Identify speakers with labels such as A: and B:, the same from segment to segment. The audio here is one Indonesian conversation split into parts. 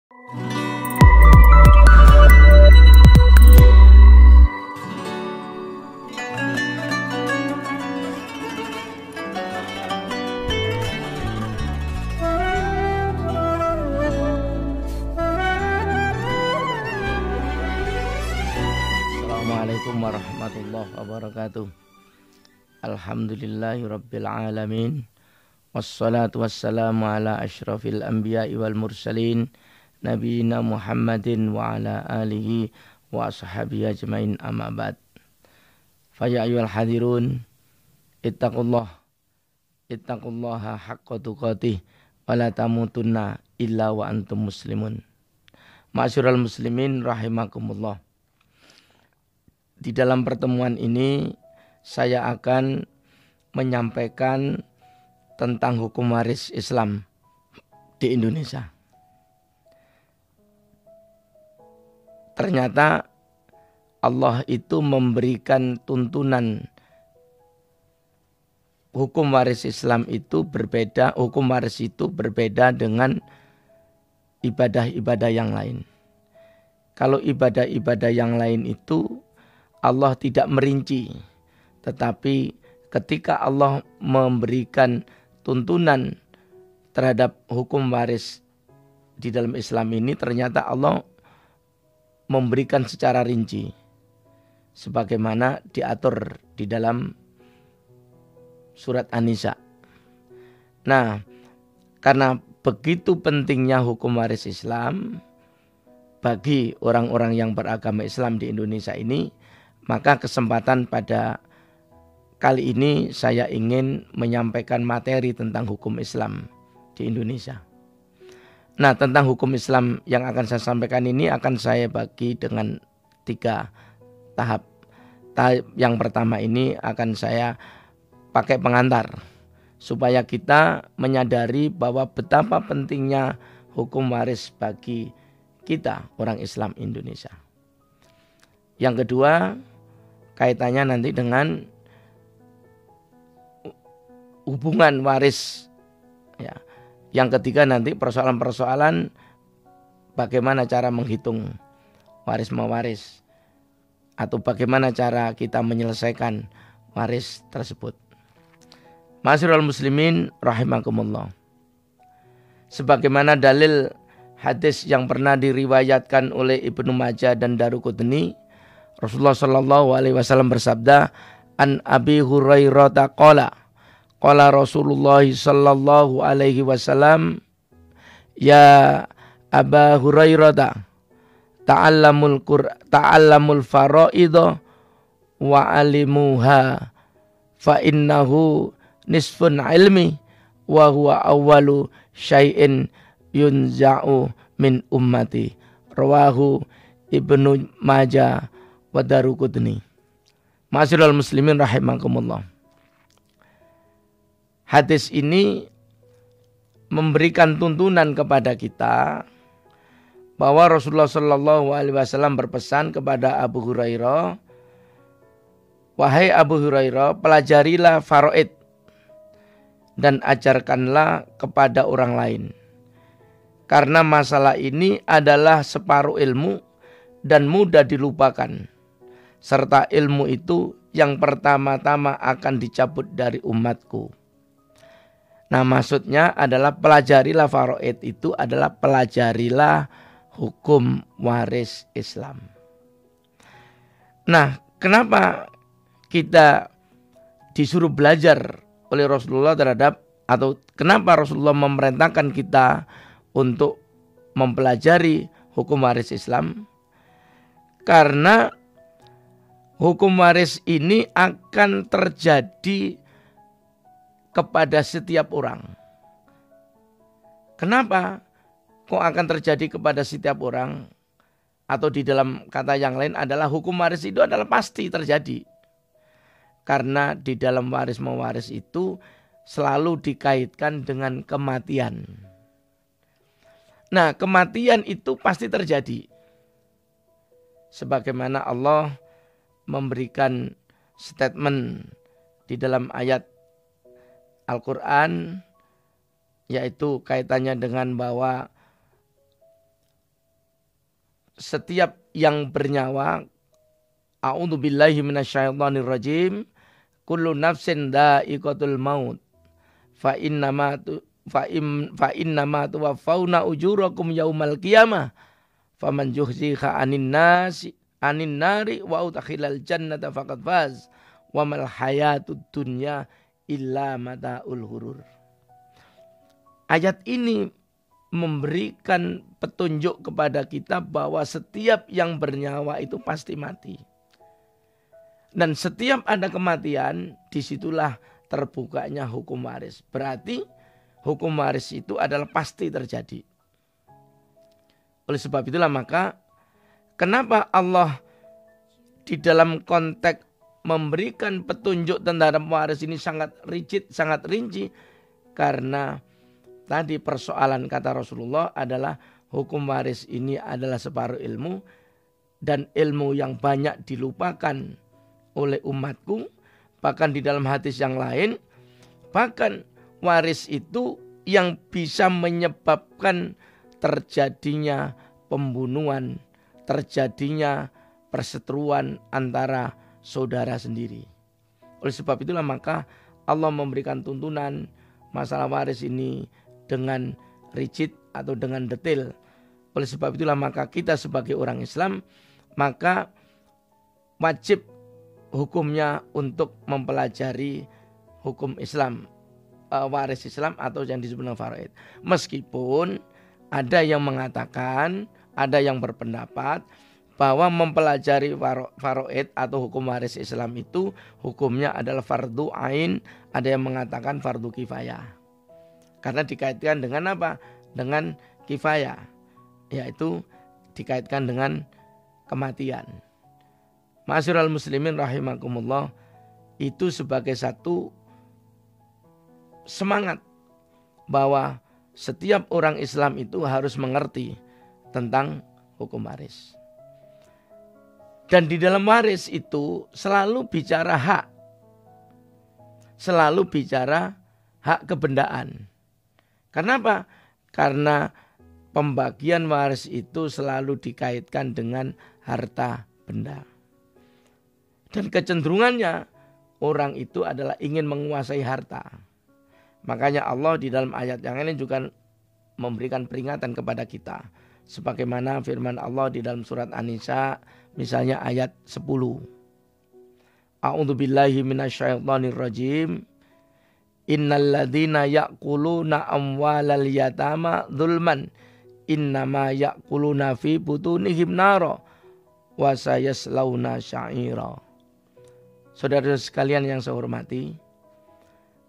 A: Assalamualaikum warahmatullahi wabarakatuh. Alhamdulillahirabbil alamin. Wassalatu wassalamu ala asyrafil anbiya'i wal mursalin nabiyina Muhammadin wa ala alihi wa ashabihi ajmain, amma ba'd. Fa ya ayyuhal hadirun ittaqullaha haqqa tuqatih wa la tamutunna illa wa antum muslimun. Ma'asyiral muslimin rahimakumullah. Di dalam pertemuan ini saya akan menyampaikan tentang hukum waris Islam di Indonesia. Ternyata Allah itu memberikan tuntunan hukum waris Islam itu berbeda, hukum waris itu berbeda dengan ibadah-ibadah yang lain. Kalau ibadah-ibadah yang lain itu Allah tidak merinci, tetapi ketika Allah memberikan tuntunan terhadap hukum waris di dalam Islam ini, ternyata Allah memberikan secara rinci sebagaimana diatur di dalam surat An-Nisa. Nah, karena begitu pentingnya hukum waris Islam bagi orang-orang yang beragama Islam di Indonesia ini, maka kesempatan pada kali ini saya ingin menyampaikan materi tentang hukum Islam di Indonesia. Nah, tentang hukum Islam yang akan saya sampaikan ini akan saya bagi dengan 3 tahap. Tahap yang pertama ini akan saya pakai pengantar supaya kita menyadari bahwa betapa pentingnya hukum waris bagi kita orang Islam Indonesia. Yang kedua, kaitannya nanti dengan hubungan waris. Ya. Yang ketiga nanti persoalan-persoalan bagaimana cara menghitung waris mewaris atau bagaimana cara kita menyelesaikan waris tersebut. Ma'asyiral muslimin rahimakumullah. Sebagaimana dalil hadis yang pernah diriwayatkan oleh Ibnu Majah dan Daruqutni, Rasulullah sallallahu alaihi wasallam bersabda, an Abi Hurairah qala Rasulullah sallallahu alaihi wasallam, ya Aba Hurairah ta'allamul faraidha wa alimuha fa innahu nisfun ilmi wa huwa awwalu syai'in yunza'u min ummati. Rawahu Ibnu Majah wa Daruqutni. Ma'asyiral muslimin rahimakumullah. Hadis ini memberikan tuntunan kepada kita bahwa Rasulullah sallallahu alaihi wasallam berpesan kepada Abu Hurairah, wahai Abu Hurairah, pelajarilah faraid dan ajarkanlah kepada orang lain. Karena masalah ini adalah separuh ilmu dan mudah dilupakan. Serta ilmu itu yang pertama-tama akan dicabut dari umatku. Nah, maksudnya adalah pelajarilah faraid itu adalah pelajarilah hukum waris Islam. Nah, kenapa kita disuruh belajar oleh Rasulullah terhadap, atau kenapa Rasulullah memerintahkan kita untuk mempelajari hukum waris Islam? Karena hukum waris ini akan terjadi kepada setiap orang. Kenapa kok akan terjadi kepada setiap orang? Atau di dalam kata yang lain adalah hukum waris itu adalah pasti terjadi. Karena di dalam waris mewaris itu selalu dikaitkan dengan kematian. Nah, kematian itu pasti terjadi. Sebagaimana Allah memberikan statement di dalam ayat Al-Quran, yaitu kaitannya dengan bahwa setiap yang bernyawa, a'udzubillahi minasyaitonirrajim, kullu nafsin dha'iqatul maut. Fa innama tuwaffawna ujurakum yaumal qiyamah. Faman zuhziha 'anin nari wa udkhilal jannata faqad faz. Wa mal hayatud dunya illa mata'ul ghurur. Ayat ini memberikan petunjuk kepada kita bahwa setiap yang bernyawa itu pasti mati. Dan setiap ada kematian, disitulah terbukanya hukum waris. Berarti hukum waris itu adalah pasti terjadi. Oleh sebab itulah maka kenapa Allah di dalam konteks memberikan petunjuk tentang waris ini sangat rigid, sangat rinci. Karena tadi persoalan kata Rasulullah adalah hukum waris ini adalah separuh ilmu. Dan ilmu yang banyak dilupakan oleh umatku. Bahkan di dalam hadis yang lain, bahkan waris itu yang bisa menyebabkan terjadinya pembunuhan, terjadinya perseteruan antara saudara sendiri. Oleh sebab itulah maka Allah memberikan tuntunan masalah waris ini dengan rigid atau dengan detail. Oleh sebab itulah maka kita sebagai orang Islam maka wajib hukumnya untuk mempelajari hukum Islam, waris Islam atau yang disebut dengan faraid. Meskipun ada yang mengatakan, ada yang berpendapat bahwa mempelajari faraid atau hukum waris Islam itu hukumnya adalah fardu ain, ada yang mengatakan fardu kifayah. Karena dikaitkan dengan apa? Dengan kifayah, yaitu dikaitkan dengan kematian. Ma'asyiral muslimin rahimakumullah, itu sebagai satu semangat bahwa setiap orang Islam itu harus mengerti tentang hukum waris. Dan di dalam waris itu selalu bicara hak. Selalu bicara hak kebendaan. Kenapa? Karena pembagian waris itu selalu dikaitkan dengan harta benda. Dan kecenderungannya orang itu adalah ingin menguasai harta. Makanya Allah di dalam ayat yang ini juga memberikan peringatan kepada kita. Sebagaimana firman Allah di dalam surat An-Nisa misalnya ayat 10. A'udzubillahi minasyaitonirrajim. Innal ladzina ya'kuluna amwalal yatama dzulman innama ya'kuluna fi butunihim nara wa sayaslawna sa'ira. Saudara sekalian yang saya hormati,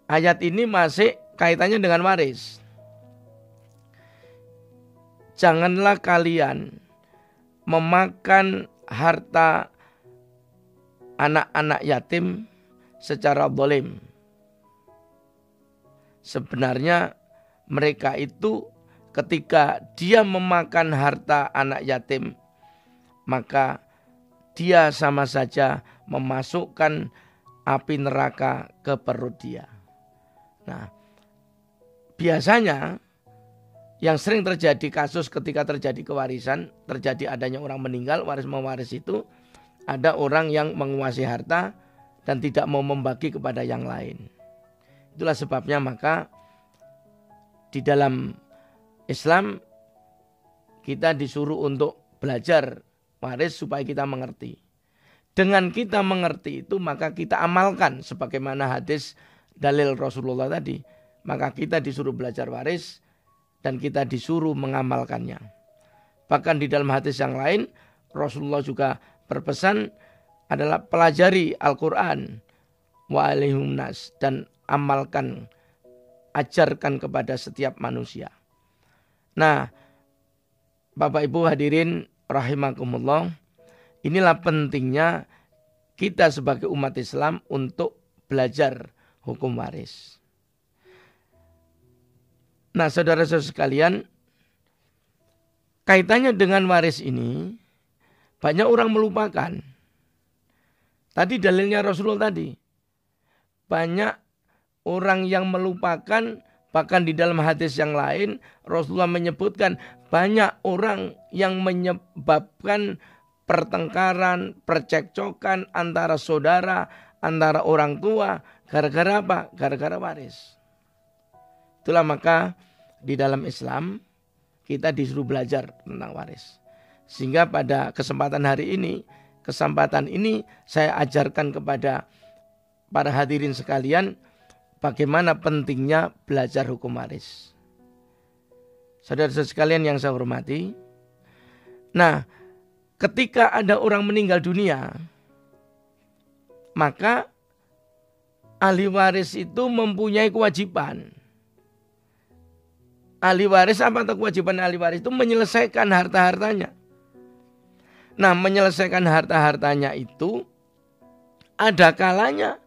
A: ayat ini masih kaitannya dengan waris. Janganlah kalian memakan harta anak-anak yatim secara zalim. Sebenarnya mereka itu ketika dia memakan harta anak yatim, maka dia sama saja memasukkan api neraka ke perut dia. Nah, biasanya yang sering terjadi kasus ketika terjadi kewarisan, terjadi adanya orang meninggal, waris mewaris itu, ada orang yang menguasai harta dan tidak mau membagi kepada yang lain. Itulah sebabnya maka di dalam Islam kita disuruh untuk belajar waris supaya kita mengerti. Dengan kita mengerti itu maka kita amalkan sebagaimana hadis dalil Rasulullah tadi. Maka kita disuruh belajar waris dan kita disuruh mengamalkannya. Bahkan di dalam hadis yang lain Rasulullah juga berpesan adalah pelajari Al-Quran wa alaihim nas dan amalkan, ajarkan kepada setiap manusia. Nah, Bapak Ibu hadirin rahimakumullah, inilah pentingnya kita sebagai umat Islam untuk belajar hukum waris. Nah, saudara-saudara sekalian, kaitannya dengan waris ini banyak orang melupakan. Tadi dalilnya Rasulullah tadi. Banyak orang yang melupakan Bahkan di dalam hadis yang lain Rasulullah menyebutkan banyak orang yang menyebabkan pertengkaran, percekcokan antara saudara, antara orang tua. Gara-gara apa? Gara-gara waris. Itulah maka di dalam Islam kita disuruh belajar tentang waris. Sehingga pada kesempatan ini saya ajarkan kepada para hadirin sekalian bagaimana pentingnya belajar hukum waris. Saudara-saudara sekalian yang saya hormati. Nah, ketika ada orang meninggal dunia, maka ahli waris itu mempunyai kewajiban. Ahli waris apa atau kewajiban ahli waris itu menyelesaikan harta-hartanya. Nah, menyelesaikan harta-hartanya itu ada kalanya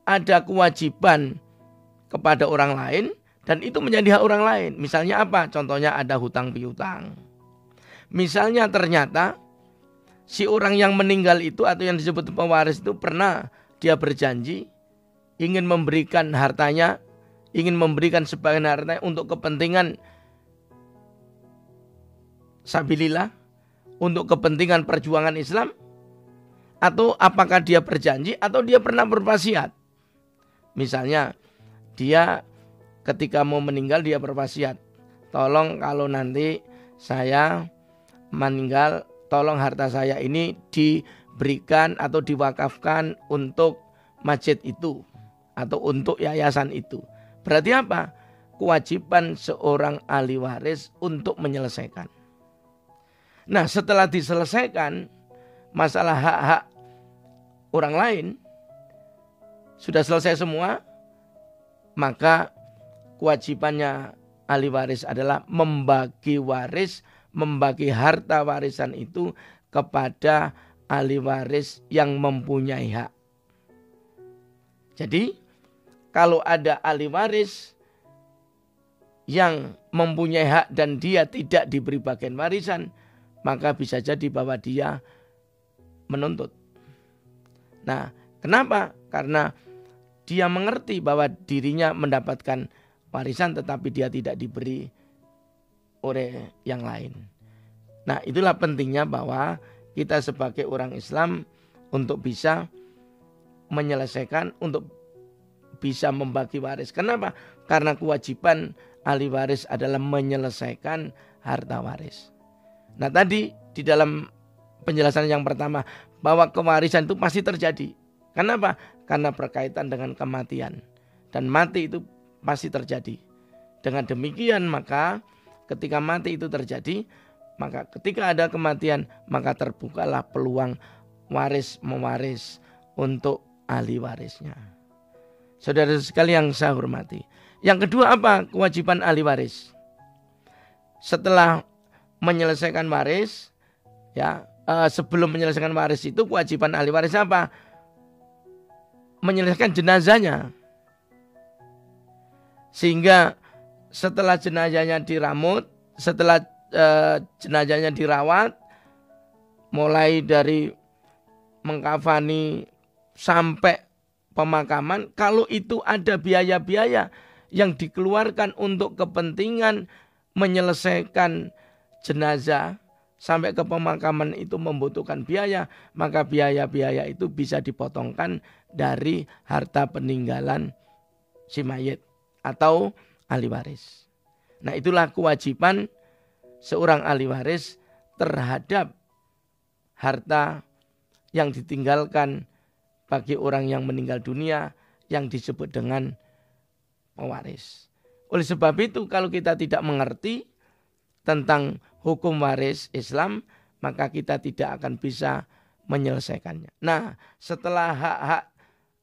A: ada kewajiban kepada orang lain dan itu menjadi hak orang lain. Misalnya apa? Contohnya ada hutang piutang. Misalnya ternyata si orang yang meninggal itu atau yang disebut pewaris itu pernah dia berjanji ingin memberikan hartanya, ingin memberikan sebagian hartanya untuk kepentingan sabilillah, untuk kepentingan perjuangan Islam, atau apakah dia berjanji atau dia pernah berwasiat. Misalnya dia ketika mau meninggal dia berwasiat, tolong kalau nanti saya meninggal, tolong harta saya ini diberikan atau diwakafkan untuk masjid itu atau untuk yayasan itu. Berarti apa? Kewajiban seorang ahli waris untuk menyelesaikan. Nah, setelah diselesaikan masalah hak-hak orang lain, sudah selesai semua, maka kewajibannya ahli waris adalah membagi waris, membagi harta warisan itu kepada ahli waris yang mempunyai hak. Jadi, kalau ada ahli waris yang mempunyai hak dan dia tidak diberi bagian warisan, maka bisa jadi bahwa dia menuntut. Nah, kenapa? Karena dia mengerti bahwa dirinya mendapatkan warisan tetapi dia tidak diberi oleh yang lain. Nah, itulah pentingnya bahwa kita sebagai orang Islam untuk bisa menyelesaikan, untuk bisa membagi waris. Kenapa? Karena kewajiban ahli waris adalah menyelesaikan harta waris. Nah, tadi di dalam penjelasan yang pertama bahwa kewarisan itu pasti terjadi. Kenapa? Karena berkaitan dengan kematian. Dan mati itu pasti terjadi. Dengan demikian maka ketika mati itu terjadi, maka ketika ada kematian maka terbukalah peluang waris mewaris untuk ahli warisnya. Saudara sekalian yang saya hormati. Yang kedua apa kewajiban ahli waris? Setelah menyelesaikan waris, ya, sebelum menyelesaikan waris itu kewajiban ahli waris apa? Menyelesaikan jenazahnya. Sehingga setelah jenazahnya diramut, setelah jenazahnya dirawat, mulai dari mengkafani sampai pemakaman, kalau itu ada biaya-biaya yang dikeluarkan untuk kepentingan menyelesaikan jenazah sampai ke pemakaman itu membutuhkan biaya, maka biaya-biaya itu bisa dipotongkan dari harta peninggalan si mayit atau ahli waris. Nah, itulah kewajiban seorang ahli waris terhadap harta yang ditinggalkan bagi orang yang meninggal dunia yang disebut dengan pewaris. Oleh sebab itu kalau kita tidak mengerti tentang hukum waris Islam, maka kita tidak akan bisa menyelesaikannya. Nah, setelah hak-hak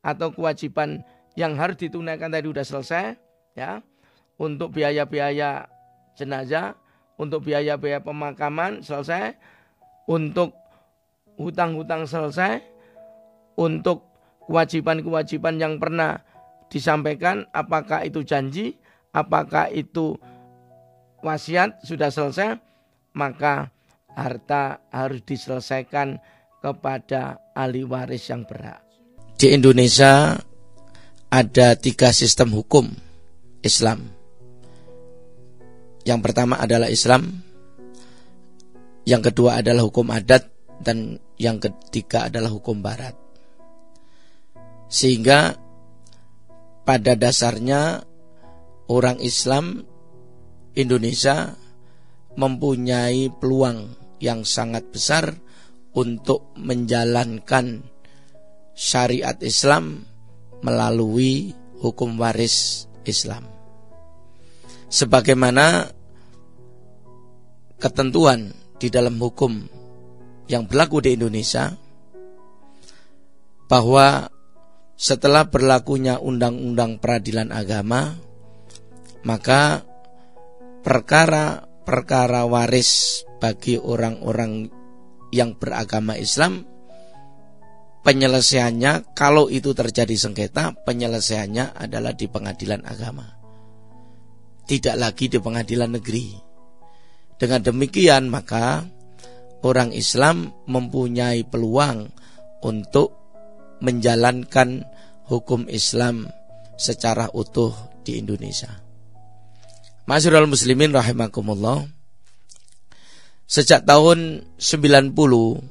A: atau kewajiban yang harus ditunaikan tadi sudah selesai, ya, untuk biaya-biaya jenazah, untuk biaya-biaya pemakaman selesai, untuk hutang-hutang selesai, untuk kewajiban-kewajiban yang pernah disampaikan, apakah itu janji, apakah itu wasiat sudah selesai, maka harta harus diselesaikan kepada ahli waris yang berhak. Di Indonesia ada 3 sistem hukum Islam. Yang pertama adalah Islam, yang kedua adalah hukum adat, dan yang ketiga adalah hukum barat. Sehingga pada dasarnya orang Islam Indonesia mempunyai peluang yang sangat besar untuk menjalankan syariat Islam melalui hukum waris Islam. Sebagaimana ketentuan di dalam hukum yang berlaku di Indonesia, bahwa setelah berlakunya Undang-Undang Peradilan Agama, maka perkara-perkara waris bagi orang-orang yang beragama Islam, penyelesaiannya kalau itu terjadi sengketa, penyelesaiannya adalah di pengadilan agama, tidak lagi di pengadilan negeri. Dengan demikian maka orang Islam mempunyai peluang untuk menjalankan hukum Islam secara utuh di Indonesia. Ma'asyiral muslimin rahimakumullah. Sejak tahun 1990,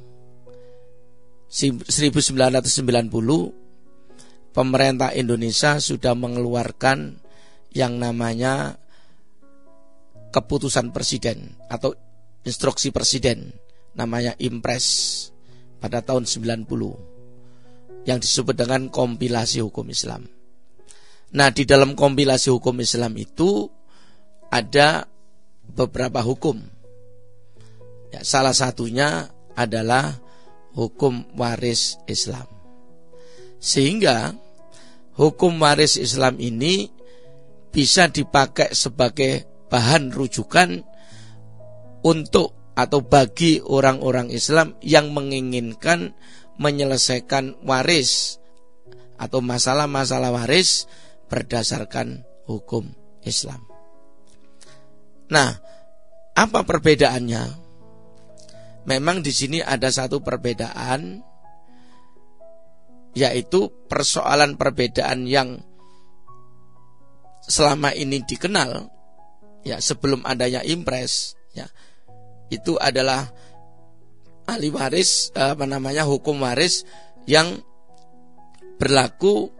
A: pemerintah Indonesia sudah mengeluarkan yang namanya keputusan presiden atau instruksi presiden, namanya Impres pada tahun 90, yang disebut dengan kompilasi hukum Islam. Nah, di dalam kompilasi hukum Islam itu ada beberapa hukum. Ya, salah satunya adalah hukum waris Islam. Sehingga hukum waris Islam ini bisa dipakai sebagai bahan rujukan untuk atau bagi orang-orang Islam yang menginginkan menyelesaikan waris atau masalah-masalah waris berdasarkan hukum Islam. Nah, apa perbedaannya? Memang di sini ada satu perbedaan, yaitu persoalan perbedaan yang selama ini dikenal, ya, sebelum adanya Impres, ya, itu adalah ahli waris, hukum waris yang berlaku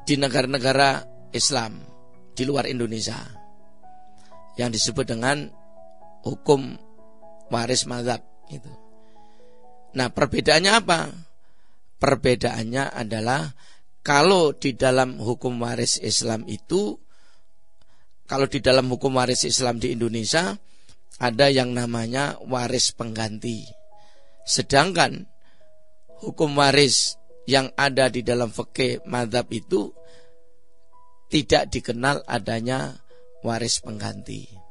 A: di negara-negara Islam di luar Indonesia, yang disebut dengan hukum waris mazhab itu. Nah, perbedaannya apa? Perbedaannya adalah kalau di dalam hukum waris Islam itu, kalau di dalam hukum waris Islam di Indonesia ada yang namanya waris pengganti. Sedangkan hukum waris yang ada di dalam fikih mazhab itu tidak dikenal adanya waris pengganti.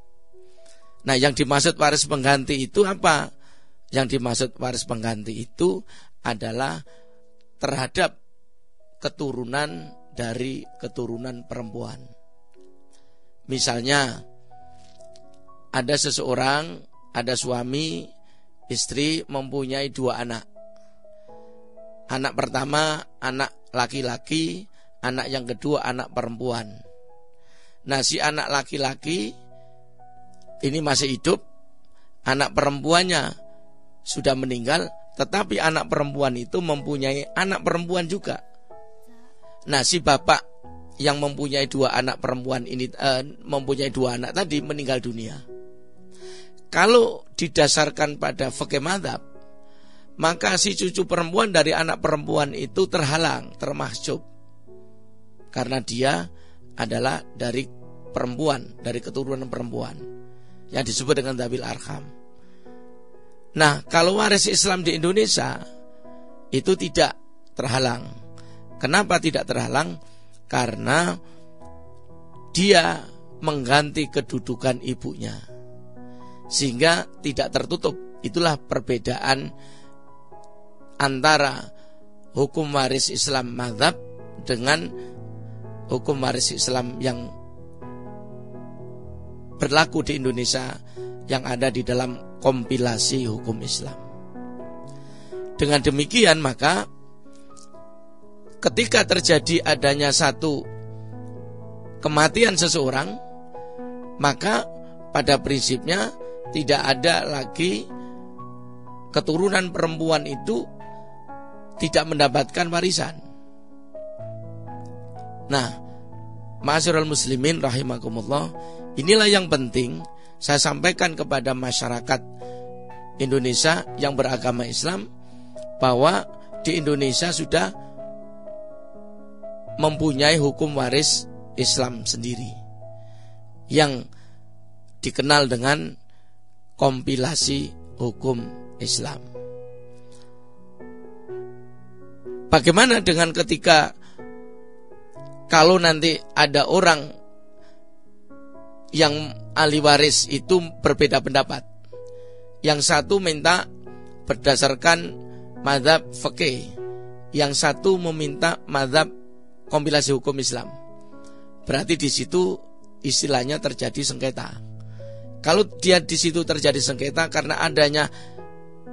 A: Nah, yang dimaksud waris pengganti itu apa? Yang dimaksud waris pengganti itu adalah terhadap keturunan dari keturunan perempuan. Misalnya ada seseorang, ada suami, istri mempunyai 2 anak. Anak pertama anak laki-laki, anak yang kedua anak perempuan. Nah, si anak laki-laki ini masih hidup, anak perempuannya sudah meninggal, tetapi anak perempuan itu mempunyai anak perempuan juga. Nah, si bapak yang mempunyai 2 anak perempuan ini, mempunyai 2 anak tadi meninggal dunia. Kalau didasarkan pada fikih mazhab, maka si cucu perempuan dari anak perempuan itu terhalang, termahjub, karena dia adalah dari perempuan, dari keturunan perempuan, yang disebut dengan dzawil arham. Nah, kalau waris Islam di Indonesia itu tidak terhalang. Kenapa tidak terhalang? Karena dia mengganti kedudukan ibunya, sehingga tidak tertutup. Itulah perbedaan antara hukum waris Islam mazhab dengan hukum waris Islam yang berlaku di Indonesia yang ada di dalam kompilasi hukum Islam. Dengan demikian maka ketika terjadi adanya satu kematian seseorang, maka pada prinsipnya tidak ada lagi keturunan perempuan itu tidak mendapatkan warisan. Nah, ma'asyiral muslimin rahimakumullah, inilah yang penting saya sampaikan kepada masyarakat Indonesia yang beragama Islam, bahwa di Indonesia sudah mempunyai hukum waris Islam sendiri yang dikenal dengan kompilasi hukum Islam. Bagaimana dengan ketika kalau nanti ada orang yang ahli waris itu berbeda pendapat? Yang satu minta berdasarkan mazhab fikih, yang satu meminta mazhab kompilasi hukum Islam. Berarti di situ istilahnya terjadi sengketa. Kalau dia di situ terjadi sengketa karena adanya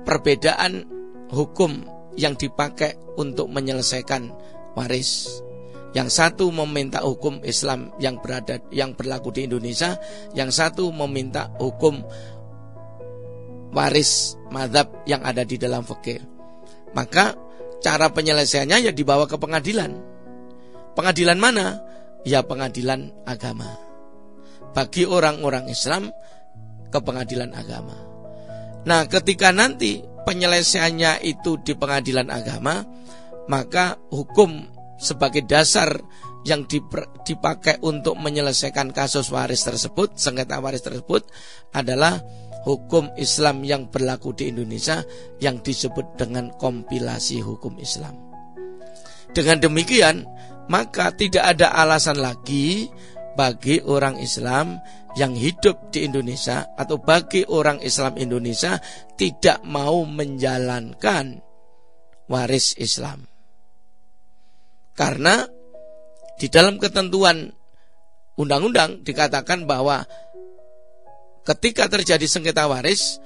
A: perbedaan hukum yang dipakai untuk menyelesaikan waris. Yang satu meminta hukum Islam yang berlaku di Indonesia, yang satu meminta hukum waris mazhab yang ada di dalam fikih. Maka cara penyelesaiannya ya dibawa ke pengadilan. Pengadilan mana? Ya pengadilan agama. Bagi orang-orang Islam, ke pengadilan agama. Nah, ketika nanti penyelesaiannya itu di pengadilan agama, maka hukum sebagai dasar yang dipakai untuk menyelesaikan kasus waris tersebut, sengketa waris tersebut, adalah hukum Islam yang berlaku di Indonesia yang disebut dengan kompilasi hukum Islam. Dengan demikian, maka tidak ada alasan lagi bagi orang Islam yang hidup di Indonesia atau bagi orang Islam Indonesia tidak mau menjalankan waris Islam. Karena di dalam ketentuan undang-undang dikatakan bahwa ketika terjadi sengketa waris,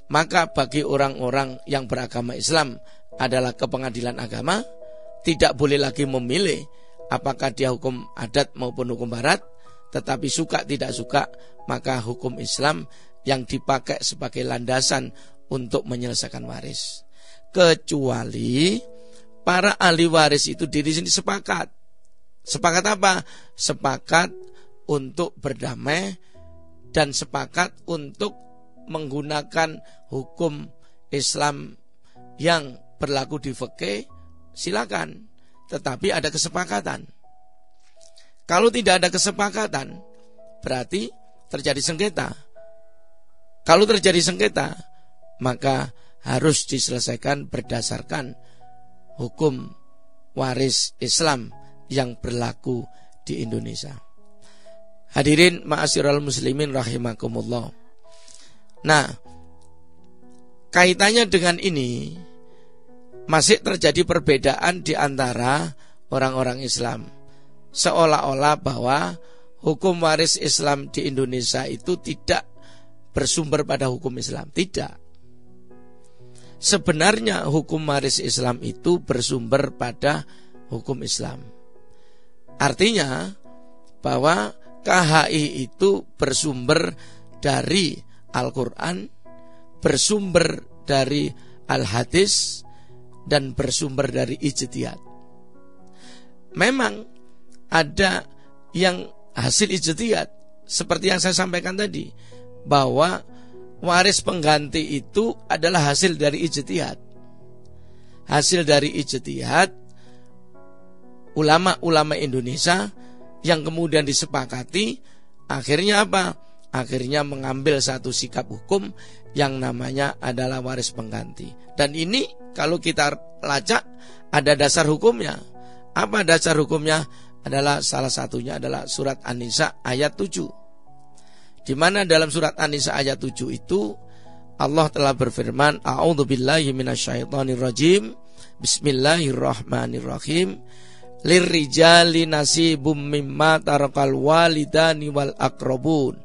A: maka bagi orang-orang yang beragama Islam adalah ke pengadilan agama, tidak boleh lagi memilih apakah dia hukum adat maupun hukum barat, tetapi suka tidak suka, maka hukum Islam yang dipakai sebagai landasan untuk menyelesaikan waris. Kecuali para ahli waris itu di sini sepakat. Sepakat apa? Sepakat untuk berdamai dan sepakat untuk menggunakan hukum Islam yang berlaku di fikih, silakan. Tetapi ada kesepakatan. Kalau tidak ada kesepakatan, berarti terjadi sengketa. Kalau terjadi sengketa, maka harus diselesaikan berdasarkan hukum waris Islam yang berlaku di Indonesia. Hadirin ma'asyiral muslimin rahimakumullah. Nah, kaitannya dengan ini masih terjadi perbedaan di antara orang-orang Islam. Seolah-olah bahwa hukum waris Islam di Indonesia itu tidak bersumber pada hukum Islam. Tidak. Sebenarnya hukum waris Islam itu bersumber pada hukum Islam. Artinya bahwa KHI itu bersumber dari Al-Quran, bersumber dari Al-Hadis, dan bersumber dari ijtihad. Memang ada yang hasil ijtihad, seperti yang saya sampaikan tadi, bahwa waris pengganti itu adalah hasil dari ijtihad. Hasil dari ijtihad ulama-ulama Indonesia yang kemudian disepakati, akhirnya apa? Akhirnya mengambil satu sikap hukum yang namanya adalah waris pengganti. Dan ini kalau kita lacak ada dasar hukumnya. Apa dasar hukumnya? Adalah salah satunya adalah surat An-Nisa ayat 7. Di mana dalam surat An-Nisa ayat 7 itu Allah telah berfirman, A'udzubillahi minasyaitonirrajim. Bismillahirrahmanirrahim. Lirrijali nasibum mimma tarakal walidani wal aqrabun.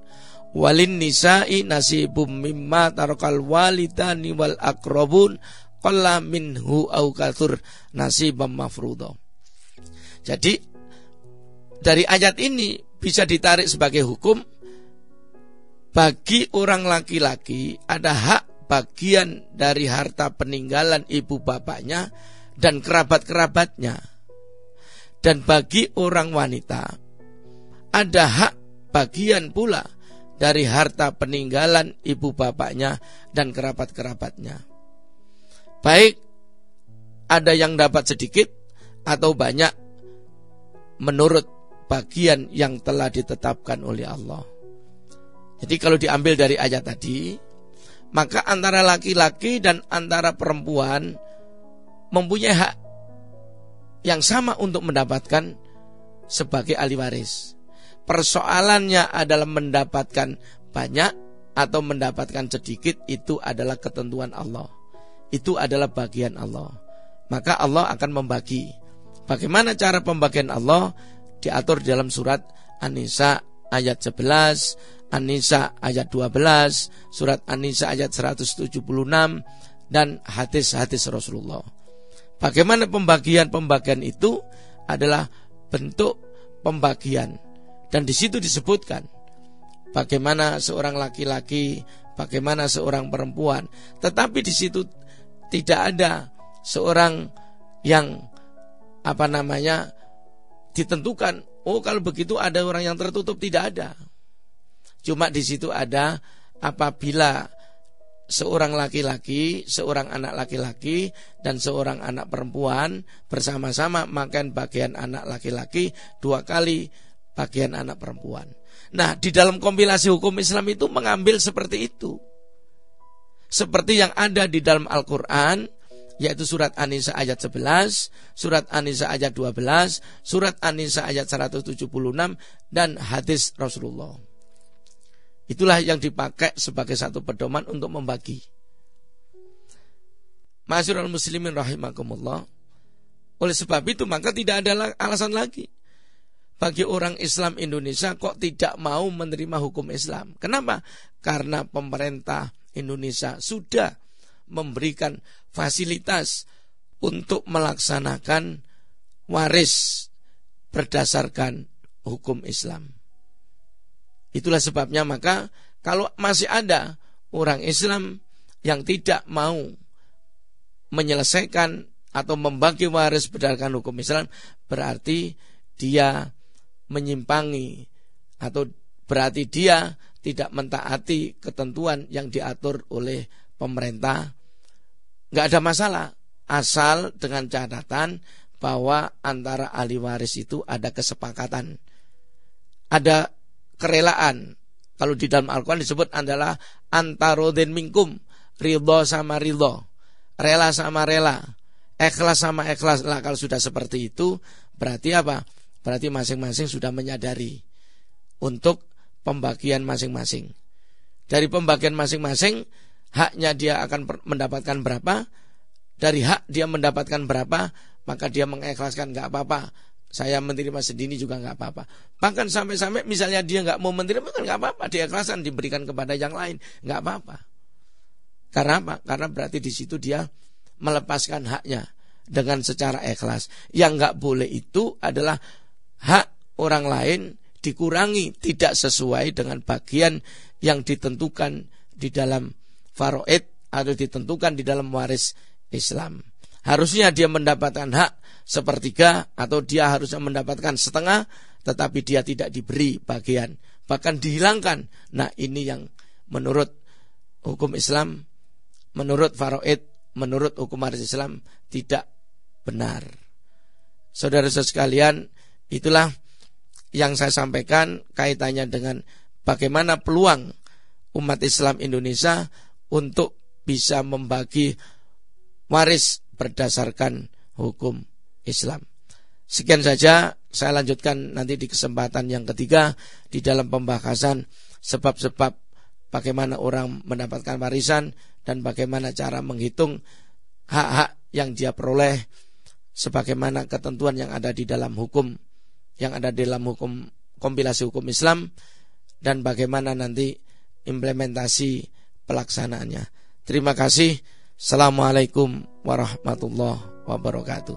A: Walin nisa'i nasibum mimma tarakal walidani wal aqrabun. Qalla minhu au katsur nasibam mafruḍa. Jadi dari ayat ini bisa ditarik sebagai hukum bagi orang laki-laki ada hak bagian dari harta peninggalan ibu bapaknya dan kerabat-kerabatnya. Dan bagi orang wanita ada hak bagian pula dari harta peninggalan ibu bapaknya dan kerabat-kerabatnya. Baik ada yang dapat sedikit atau banyak menurut bagian yang telah ditetapkan oleh Allah. Jadi kalau diambil dari ayat tadi, maka antara laki-laki dan antara perempuan mempunyai hak yang sama untuk mendapatkan sebagai ahli waris. Persoalannya adalah mendapatkan banyak atau mendapatkan sedikit, itu adalah ketentuan Allah. Itu adalah bagian Allah. Maka Allah akan membagi. Bagaimana cara pembagian Allah? Diatur dalam surat An-Nisa ayat 11, An-Nisa ayat 12, surat An-Nisa ayat 176, dan hadis-hadis Rasulullah. Bagaimana pembagian itu adalah bentuk pembagian. Dan di situ disebutkan bagaimana seorang laki-laki, bagaimana seorang perempuan. Tetapi di situ tidak ada seorang yang ditentukan. Oh, kalau begitu ada orang yang tertutup, tidak ada. Cuma di situ ada apabila seorang laki-laki, seorang anak laki-laki dan seorang anak perempuan bersama-sama makan bagian anak laki-laki 2 kali bagian anak perempuan. Nah, di dalam kompilasi hukum Islam itu mengambil seperti itu. Seperti yang ada di dalam Al-Quran, yaitu surat An-Nisa ayat 11, surat An-Nisa ayat 12, surat An-Nisa ayat 176, dan hadis Rasulullah. Itulah yang dipakai sebagai satu pedoman untuk membagi. Ma'asyiral muslimin rahimakumullah. Oleh sebab itu maka tidak ada alasan lagi bagi orang Islam Indonesia kok tidak mau menerima hukum Islam. Kenapa? Karena pemerintah Indonesia sudah memberikan fasilitas untuk melaksanakan waris berdasarkan hukum Islam. Itulah sebabnya maka kalau masih ada orang Islam yang tidak mau menyelesaikan atau membagi waris berdasarkan hukum Islam, berarti dia menyimpangi atau berarti dia tidak mentaati ketentuan yang diatur oleh pemerintah. Nggak ada masalah, asal dengan catatan bahwa antara ahli waris itu ada kesepakatan, ada kerelaan. Kalau di dalam Al-Quran disebut adalah antarodin minkum, ridho sama ridho, rela sama rela, ikhlas sama ikhlas. Lah kalau sudah seperti itu berarti apa? Berarti masing-masing sudah menyadari untuk pembagian masing-masing. Dari pembagian masing-masing, haknya dia akan mendapatkan berapa. Dari hak dia mendapatkan berapa, maka dia mengikhlaskan, nggak apa-apa, saya menerima sedini juga nggak apa-apa. Bahkan sampai-sampai misalnya dia nggak mau menerima, kan nggak apa-apa, diikhlaskan, diberikan kepada yang lain, nggak apa-apa. Karena apa? Karena berarti di situ dia melepaskan haknya dengan secara ikhlas. Yang nggak boleh itu adalah hak orang lain dikurangi tidak sesuai dengan bagian yang ditentukan di dalam faraid atau ditentukan di dalam waris Islam. Harusnya dia mendapatkan hak sepertiga atau dia harusnya mendapatkan setengah, tetapi dia tidak diberi bagian, bahkan dihilangkan. Nah, ini yang menurut hukum Islam, menurut faraid, menurut hukum waris Islam tidak benar. Saudara-saudara sekalian, itulah yang saya sampaikan kaitannya dengan bagaimana peluang umat Islam Indonesia untuk bisa membagi waris berdasarkan hukum Islam. Sekian saja, saya lanjutkan nanti di kesempatan yang ketiga di dalam pembahasan sebab-sebab bagaimana orang mendapatkan warisan dan bagaimana cara menghitung hak-hak yang dia peroleh sebagaimana ketentuan yang ada di dalam hukum, yang ada di dalam hukum kompilasi hukum Islam, dan bagaimana nanti implementasi pelaksanaannya. Terima kasih. Assalamualaikum warahmatullahi wabarakatuh.